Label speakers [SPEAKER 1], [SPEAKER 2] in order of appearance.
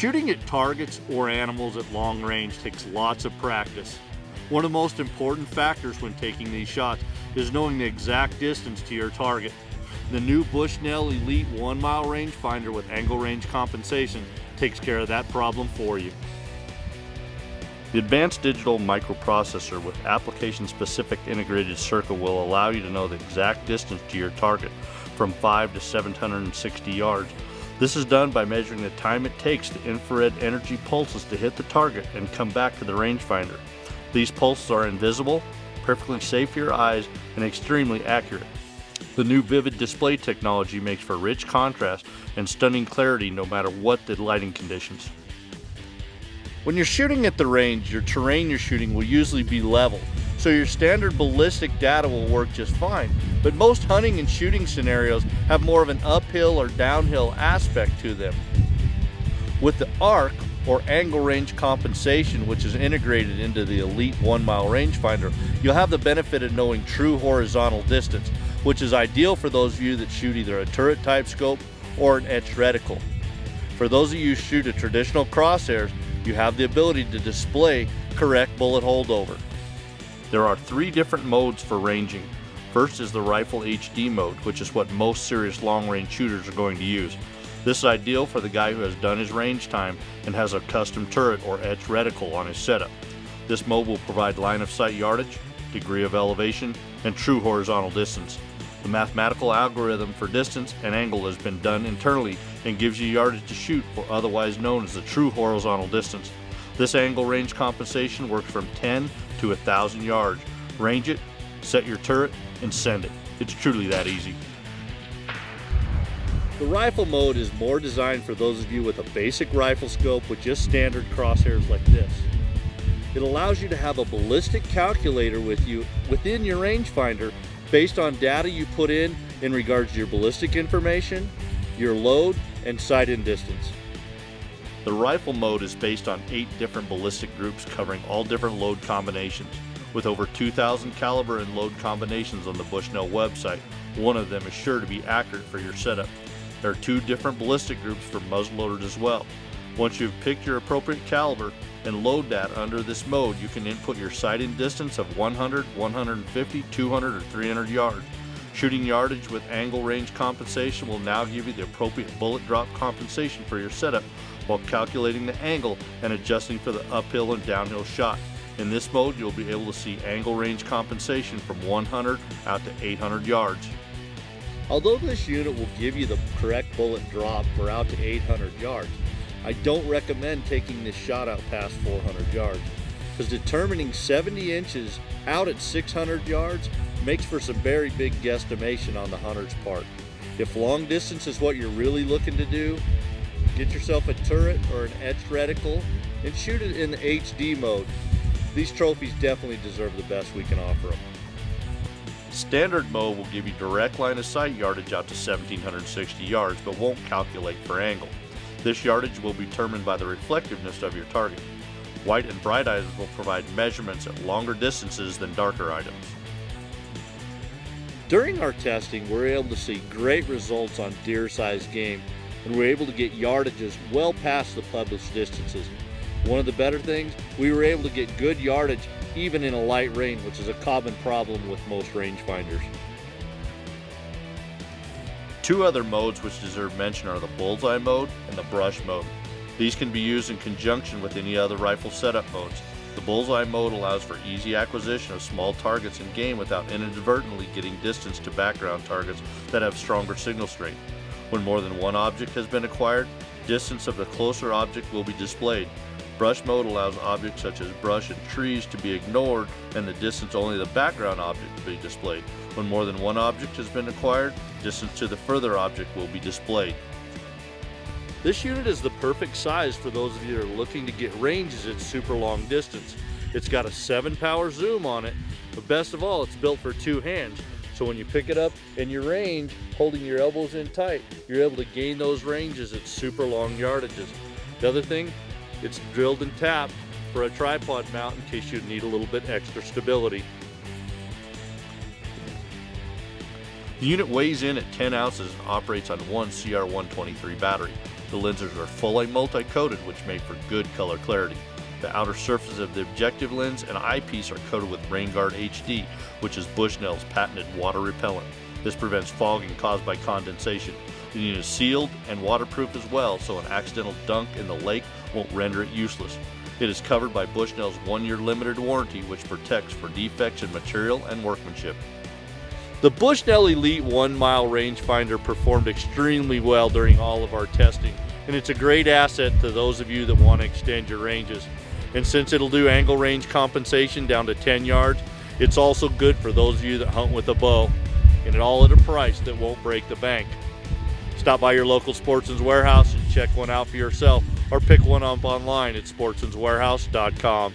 [SPEAKER 1] Shooting at targets or animals at long range takes lots of practice. One of the most important factors when taking these shots is knowing the exact distance to your target. The new Bushnell Elite 1 mile rangefinder with angle range compensation takes care of that problem for you. The advanced digital microprocessor with application-specific integrated circuit will allow you to know the exact distance to your target from 5 to 760 yards. This is done by measuring the time it takes the infrared energy pulses to hit the target and come back to the rangefinder. These pulses are invisible, perfectly safe for your eyes, and extremely accurate. The new vivid display technology makes for rich contrast and stunning clarity no matter what the lighting conditions. When you're shooting at the range, your terrain you're shooting will usually be level, so your standard ballistic data will work just fine. But most hunting and shooting scenarios have more of an uphill or downhill aspect to them. With the arc, or angle range compensation, which is integrated into the Elite 1 mile rangefinder, you'll have the benefit of knowing true horizontal distance, which is ideal for those of you that shoot either a turret type scope or an etched reticle. For those of you who shoot a traditional crosshairs, you have the ability to display correct bullet holdover. There are 3 different modes for ranging. First is the rifle HD mode, which is what most serious long range shooters are going to use. This is ideal for the guy who has done his range time and has a custom turret or etched reticle on his setup. This mode will provide line of sight yardage, degree of elevation, and true horizontal distance. The mathematical algorithm for distance and angle has been done internally and gives you yardage to shoot, or otherwise known as the true horizontal distance. This angle range compensation works from 10 to 1,000 yards. Range it, set your turret, and send it. It's truly that easy. The rifle mode is more designed for those of you with a basic rifle scope with just standard crosshairs like this. It allows you to have a ballistic calculator with you within your rangefinder based on data you put in regards to your ballistic information, your load, and sight-in distance. The rifle mode is based on 8 different ballistic groups covering all different load combinations. With over 2,000 caliber and load combinations on the Bushnell website, one of them is sure to be accurate for your setup. There are 2 different ballistic groups for muzzleloaders as well. Once you've picked your appropriate caliber and load data under this mode, you can input your sight-in distance of 100, 150, 200, or 300 yards. Shooting yardage with angle range compensation will now give you the appropriate bullet drop compensation for your setup while calculating the angle and adjusting for the uphill and downhill shot. In this mode, you'll be able to see angle range compensation from 100 out to 800 yards. Although this unit will give you the correct bullet drop for out to 800 yards, I don't recommend taking this shot out past 400 yards, because determining 70 inches out at 600 yards makes for some very big guesstimation on the hunter's part. If long distance is what you're really looking to do, get yourself a turret or an etched reticle and shoot it in the HD mode. These trophies definitely deserve the best we can offer them. Standard mode will give you direct line of sight yardage out to 1,760 yards, but won't calculate for angle. This yardage will be determined by the reflectiveness of your target. White and bright items will provide measurements at longer distances than darker items. During our testing, we were able to see great results on deer-sized game, and we were able to get yardages well past the published distances. One of the better things, we were able to get good yardage even in a light rain, which is a common problem with most rangefinders. 2 other modes which deserve mention are the bullseye mode and the brush mode. These can be used in conjunction with any other rifle setup modes. The bullseye mode allows for easy acquisition of small targets in game without inadvertently getting distance to background targets that have stronger signal strength. When more than one object has been acquired, distance of the closer object will be displayed. Brush mode allows objects such as brush and trees to be ignored and the distance only the background object to be displayed. When more than one object has been acquired, distance to the further object will be displayed. This unit is the perfect size for those of you that are looking to get ranges at super long distance. It's got a 7-power zoom on it, but best of all, it's built for 2 hands. So when you pick it up in your range, holding your elbows in tight, you're able to gain those ranges at super long yardages. The other thing, it's drilled and tapped for a tripod mount in case you need a little bit extra stability. The unit weighs in at 10 ounces and operates on one CR123 battery. The lenses are fully multi-coated, which make for good color clarity. The outer surface of the objective lens and eyepiece are coated with RainGuard HD, which is Bushnell's patented water repellent. This prevents fogging caused by condensation. The unit is sealed and waterproof as well, so an accidental dunk in the lake won't render it useless. It is covered by Bushnell's 1-year limited warranty, which protects for defects in material and workmanship. The Bushnell Elite 1-mile rangefinder performed extremely well during all of our testing, and it's a great asset to those of you that want to extend your ranges. And since it'll do angle range compensation down to 10 yards, it's also good for those of you that hunt with a bow, and it all at a price that won't break the bank. Stop by your local Sportsman's Warehouse and check one out for yourself, or pick one up online at sportsmanswarehouse.com.